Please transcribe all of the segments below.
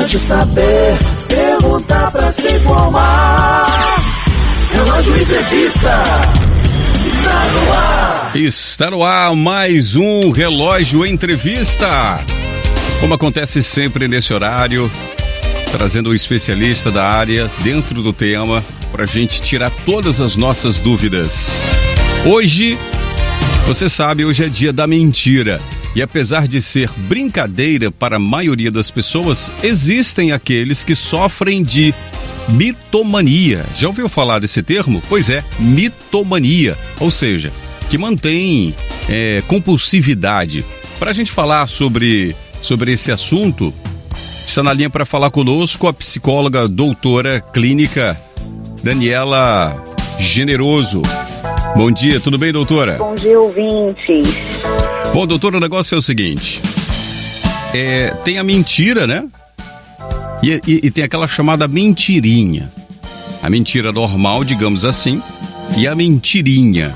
Curiosidade, saber, perguntar pra se informar. Relógio Entrevista está no ar. Está no ar mais um Relógio Entrevista. Como acontece sempre nesse horário, trazendo um especialista da área dentro do tema para a gente tirar todas as nossas dúvidas. Hoje, você sabe, hoje é dia da mentira. E apesar de ser brincadeira para a maioria das pessoas, existem aqueles que sofrem de mitomania. Já ouviu falar desse termo? Pois é, mitomania, ou seja, que mantém compulsividade. Para a gente falar sobre esse assunto, está na linha para falar conosco a psicóloga doutora clínica Daniela Generoso. Bom dia, tudo bem, doutora? Bom dia, ouvintes. Bom, doutora, o negócio é o seguinte, tem a mentira, né? E tem aquela chamada mentirinha. A mentira normal, digamos assim, e a mentirinha.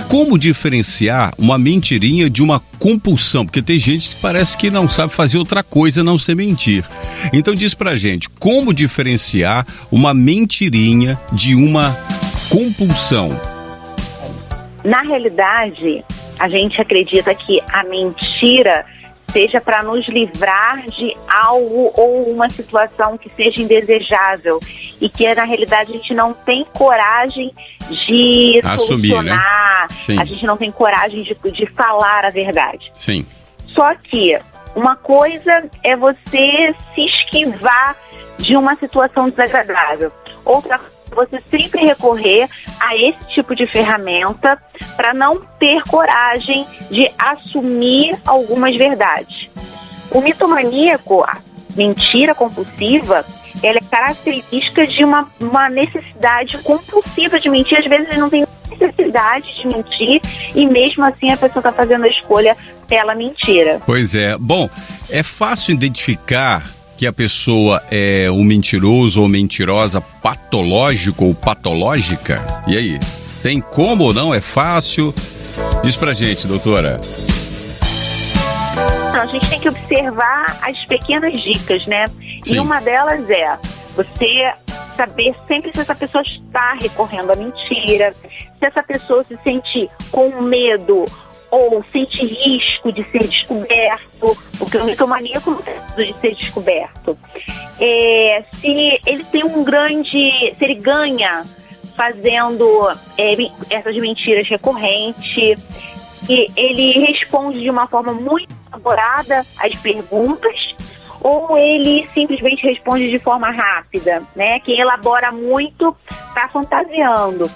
Como diferenciar uma mentirinha de uma compulsão? Porque tem gente que parece que não sabe fazer outra coisa a não ser mentir. Então diz pra gente, como diferenciar uma mentirinha de uma compulsão? Na realidade, a gente acredita que a mentira seja para nos livrar de algo ou uma situação que seja indesejável e que na realidade a gente não tem coragem de assumir, solucionar, né? A gente não tem coragem de falar a verdade. Sim. Só que uma coisa é você se esquivar de uma situação desagradável. Outra coisa é você sempre recorrer a esse tipo de ferramenta para não ter coragem de assumir algumas verdades. O mitomaníaco, a mentira compulsiva, ela é característica de uma necessidade compulsiva de mentir. Às vezes ele não tem necessidade de mentir e mesmo assim a pessoa está fazendo a escolha pela mentira. Pois é. Bom, é fácil identificar que a pessoa é um mentiroso ou mentirosa patológico ou patológica? E aí? Tem como ou não? É fácil? Diz pra gente, doutora. Não, a gente tem que observar as pequenas dicas, né? Sim. E uma delas é você saber sempre se essa pessoa está recorrendo à mentira, se essa pessoa se sente com medo ou sente risco de ser descoberto, porque o mitomaníaco não tem medo de ser descoberto. Se ele tem se ele ganha fazendo essas mentiras recorrentes, e ele responde de uma forma muito elaborada às perguntas, ou ele simplesmente responde de forma rápida, né? Quem elabora muito está fantasiando.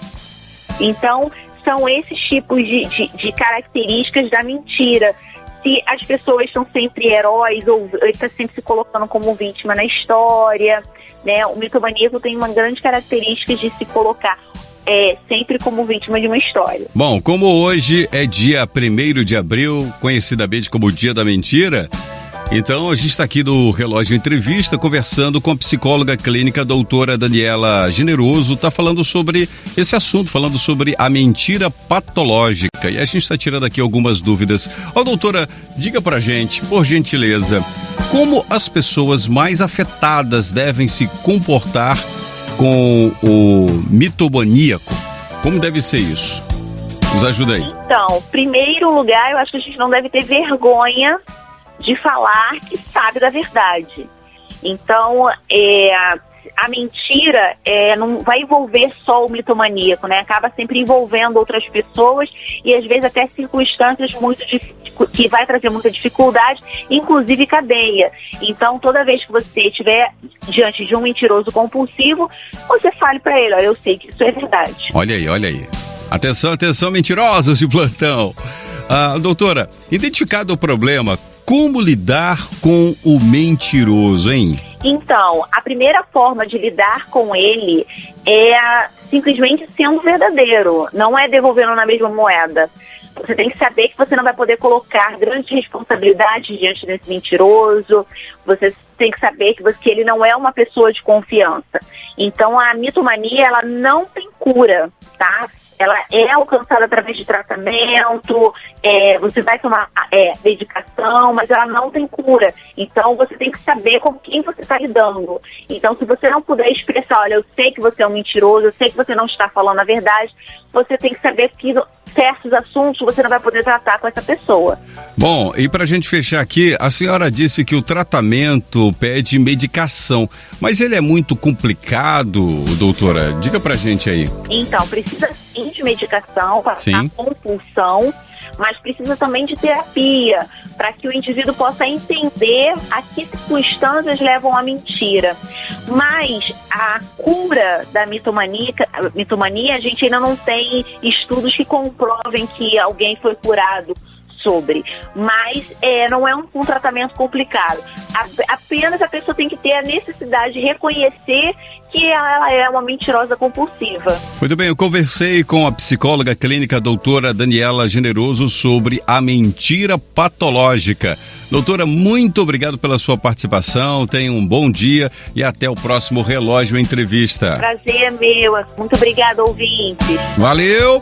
Então, são esses tipos de características da mentira. Se as pessoas são sempre heróis ou estão sempre se colocando como vítima na história, né? O mitomaníaco tem uma grande característica de se colocar sempre como vítima de uma história. Bom, como hoje é dia 1º de abril, conhecidamente como Dia da Mentira, então a gente está aqui no Relógio Entrevista conversando com a psicóloga clínica doutora Daniela Generoso, está falando sobre esse assunto, falando sobre a mentira patológica, e a gente está tirando aqui algumas dúvidas. Doutora, diga pra gente, por gentileza, como as pessoas mais afetadas devem se comportar com o mitomaníaco? Como deve ser isso? Nos ajuda aí. Então, em primeiro lugar, eu acho que a gente não deve ter vergonha de falar que sabe da verdade. Então, a mentira não vai envolver só o mitomaníaco, né? Acaba sempre envolvendo outras pessoas e às vezes até circunstâncias que vai trazer muita dificuldade, inclusive cadeia. Então, toda vez que você estiver diante de um mentiroso compulsivo, você fale para ele, eu sei que isso é verdade. Olha aí. Atenção, mentirosos de plantão. Doutora, identificado o problema, como lidar com o mentiroso, hein? Então, a primeira forma de lidar com ele é simplesmente sendo verdadeiro, não é devolvendo na mesma moeda. Você tem que saber que você não vai poder colocar grandes responsabilidades diante desse mentiroso. Você tem que saber que ele não é uma pessoa de confiança. Então, a mitomania, ela não tem cura, tá? Ela é alcançada através de tratamento, você vai tomar medicação, mas ela não tem cura. Então, você tem que saber com quem você está lidando. Então, se você não puder expressar, olha, eu sei que você é um mentiroso, eu sei que você não está falando a verdade, você tem que saber que certos assuntos você não vai poder tratar com essa pessoa. Bom, e pra gente fechar aqui, a senhora disse que o tratamento pede medicação, mas ele é muito complicado, doutora? Diga pra gente aí. Então, precisa sim de medicação para a compulsão, mas precisa também de terapia, para que o indivíduo possa entender a que circunstâncias levam à mentira. Mas a cura da mitomania, a gente ainda não tem estudos que comprovem que alguém foi curado sobre, mas não é um tratamento complicado. Apenas a pessoa tem que ter a necessidade de reconhecer que ela é uma mentirosa compulsiva. Muito bem, eu conversei com a psicóloga clínica doutora Daniela Generoso sobre a mentira patológica. Doutora, muito obrigado pela sua participação, tenha um bom dia e até o próximo Relógio Entrevista. Prazer é meu, muito obrigada, ouvintes. Valeu!